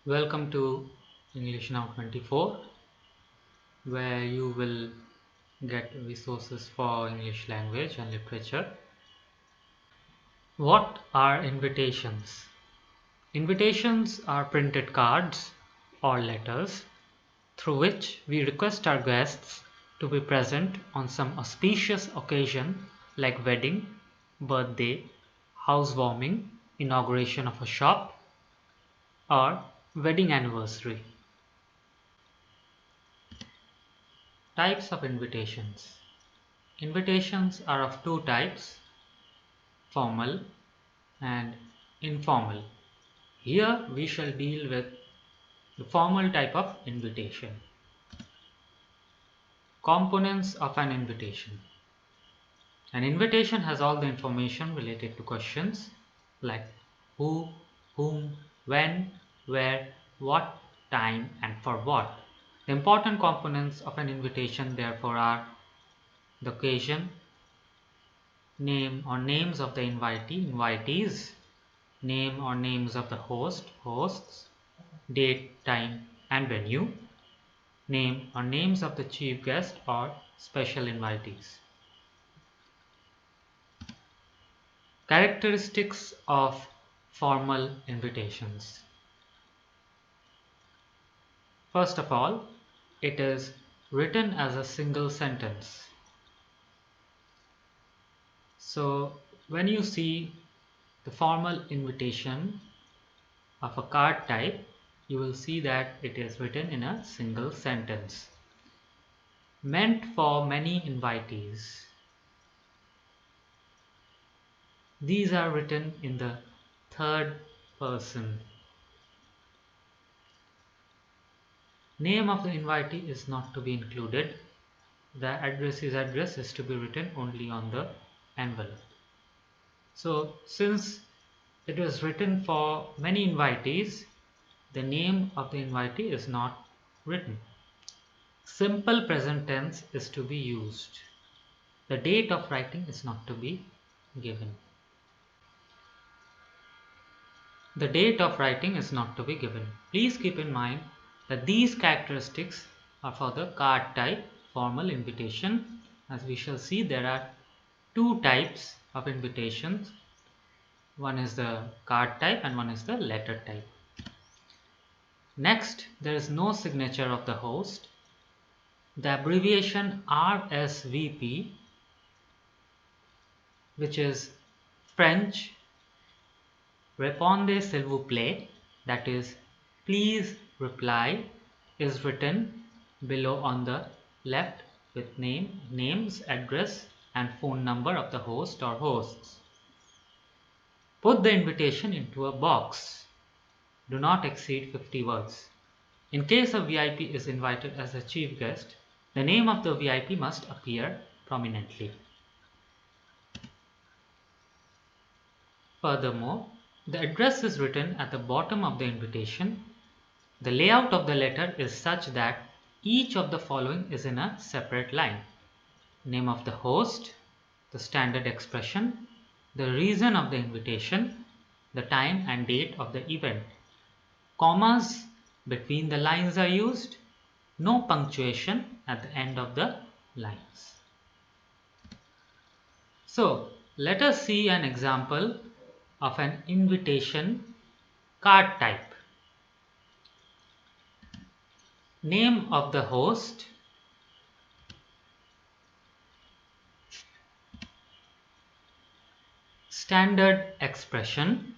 Welcome to English Now 24, where you will get resources for English language and literature. What are invitations? Invitations are printed cards or letters through which we request our guests to be present on some auspicious occasion like wedding, birthday, housewarming, inauguration of a shop, or wedding anniversary. Types of invitations. Invitations are of two types, formal and informal. Here we shall deal with the formal type of invitation. Components of an invitation. An invitation has all the information related to questions like who, whom, when, where, what, time, and for what. The important components of an invitation therefore are the occasion, name or names of the invitee, invitees, name or names of the host, hosts, date, time, and venue, name or names of the chief guest or special invitees. Characteristics of formal invitations. First of all, it is written as a single sentence. So when you see the formal invitation of a card type, you will see that it is written in a single sentence. Meant for many invitees. These are written in the third person. Name of the invitee is not to be included. The address is to be written only on the envelope. So since it is written for many invitees, the name of the invitee is not written. Simple present tense is to be used. The date of writing is not to be given. The date of writing is not to be given. Please keep in mind that these characteristics are for the card type formal invitation. As we shall see, there are two types of invitations. One is the card type and one is the letter type. Next, there is no signature of the host. The abbreviation RSVP, which is French Répondez s'il vous plaît, that is, please reply, is written below on the left with names, address, and phone number of the host or hosts. Put the invitation into a box. Do not exceed 50 words. In case a VIP is invited as a chief guest, the name of the VIP must appear prominently. Furthermore, the address is written at the bottom of the invitation. The layout of the letter is such that each of the following is in a separate line. Name of the host, the standard expression, the reason of the invitation, the time and date of the event. Commas between the lines are used. No punctuation at the end of the lines. So, let us see an example of an invitation card type. Name of the host, standard expression,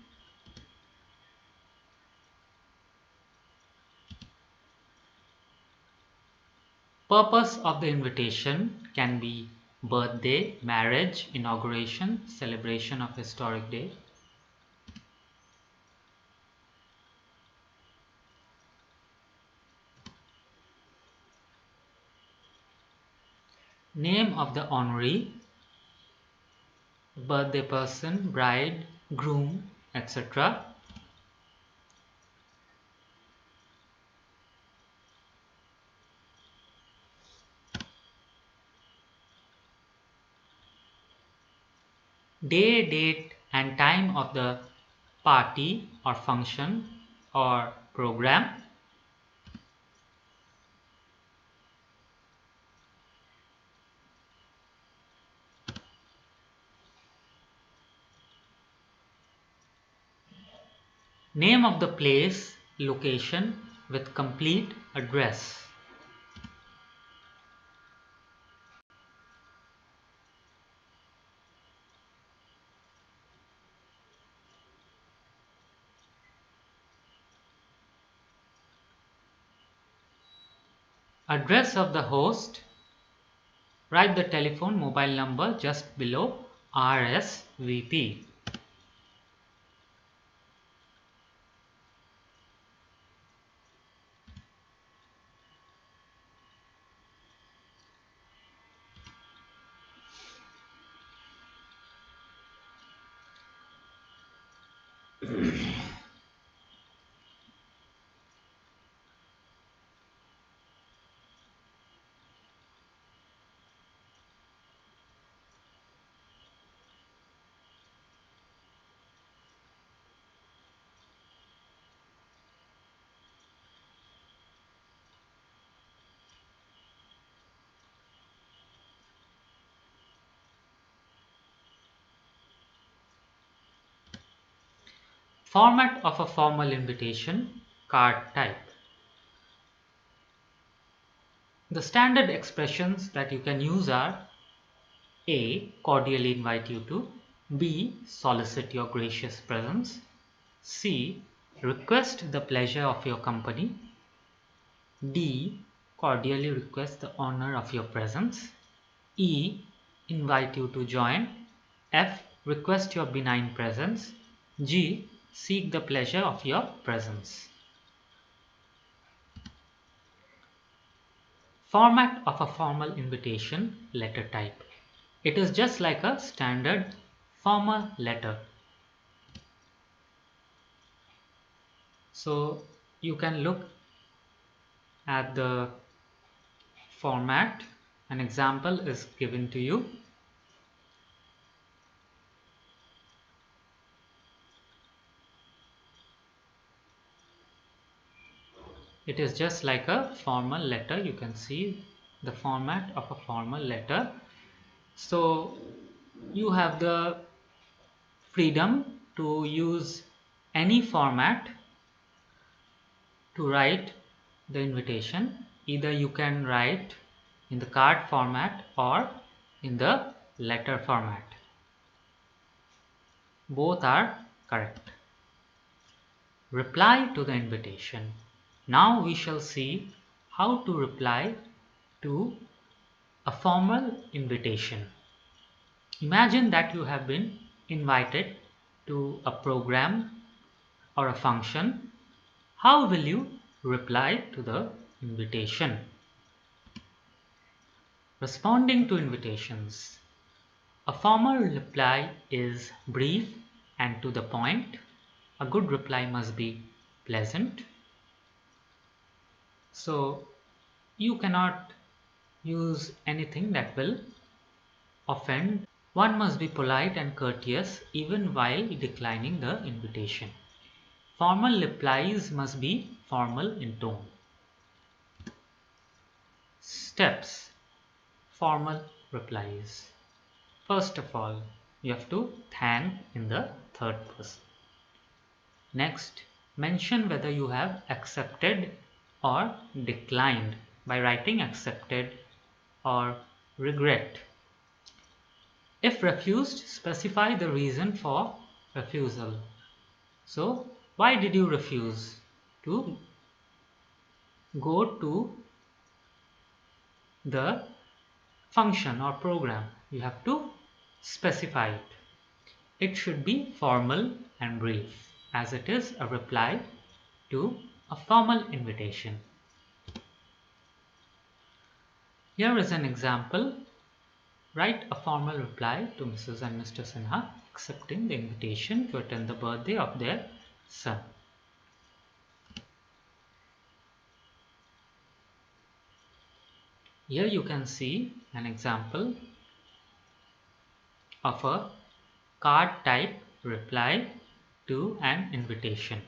purpose of the invitation can be birthday, marriage, inauguration, celebration of historic day. Name of the honoree, birthday person, bride, groom, etc. Day, date, and time of the party or function or program. Name of the place, location with complete address. Address of the host. Write the telephone mobile number just below RSVP. Format of a formal invitation, card type. The standard expressions that you can use are A. Cordially invite you to. B. Solicit your gracious presence. C. Request the pleasure of your company. D. Cordially request the honor of your presence. E. Invite you to join. F. Request your benign presence. G. Seek the pleasure of your presence. Format of a formal invitation, letter type. It is just like a standard formal letter. So you can look at the format. An example is given to you. It is just like a formal letter. You can see the format of a formal letter. So you have the freedom to use any format to write the invitation. Either you can write in the card format or in the letter format. Both are correct. Reply to the invitation. Now we shall see how to reply to a formal invitation. Imagine that you have been invited to a program or a function. How will you reply to the invitation? Responding to invitations. A formal reply is brief and to the point. A good reply must be pleasant. So you cannot use anything that will offend. One must be polite and courteous even while declining the invitation. Formal replies must be formal in tone. Steps. Formal replies. First of all, you have to thank in the third person. Next, mention whether you have accepted or declined by writing accepted or regret. If refused, specify the reason for refusal. So, why did you refuse to go to the function or program? You have to specify it. It should be formal and brief, as it is a reply to a formal invitation. Here is an example. Write a formal reply to Mrs. and Mr. Sinha accepting the invitation to attend the birthday of their son. Here you can see an example of a card type reply to an invitation.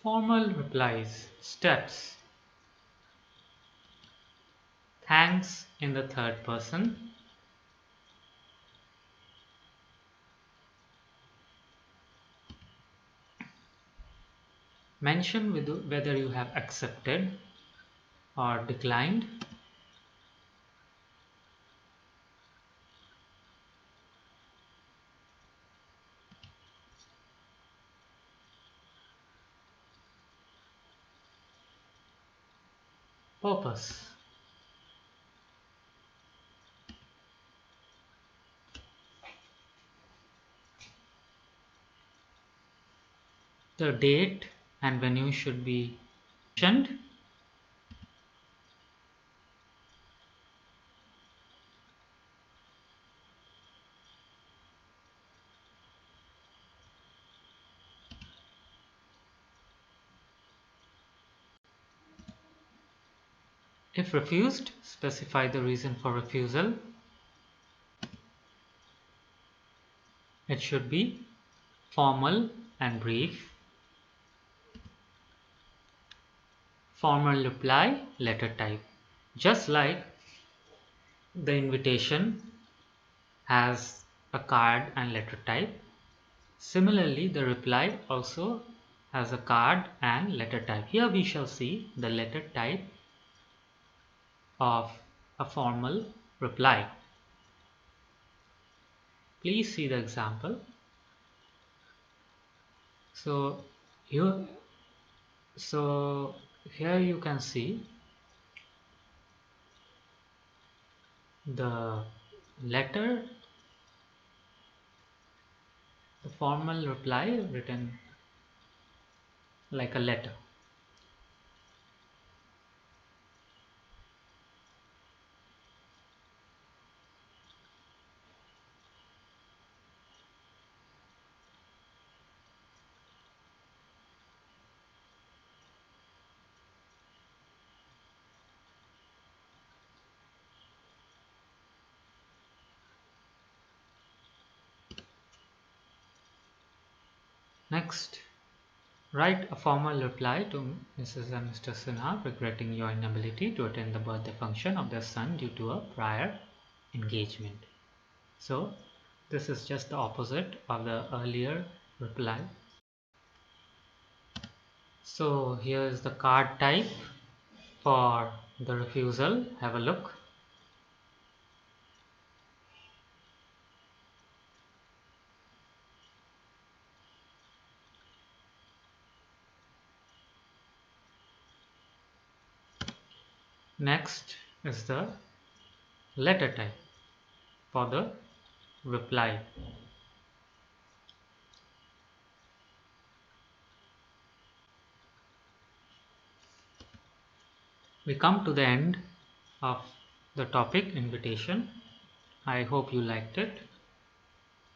Formal replies. Steps. Thanks in the third person. Mention whether you have accepted or declined. Purpose. The date and venue should be mentioned. If refused, specify the reason for refusal. It should be formal and brief. Formal reply, letter type. Just like the invitation has a card and letter type, similarly the reply also has a card and letter type. Here we shall see the letter type of a formal reply. Please see the example. So here, so here you can see the letter, the formal reply written like a letter. Next, write a formal reply to Mrs. and Mr. Sinha regretting your inability to attend the birthday function of their son due to a prior engagement. So this is just the opposite of the earlier reply. So here is the card type for the refusal. Have a look. Next is the letter type for the reply. We come to the end of the topic invitation. I hope you liked it.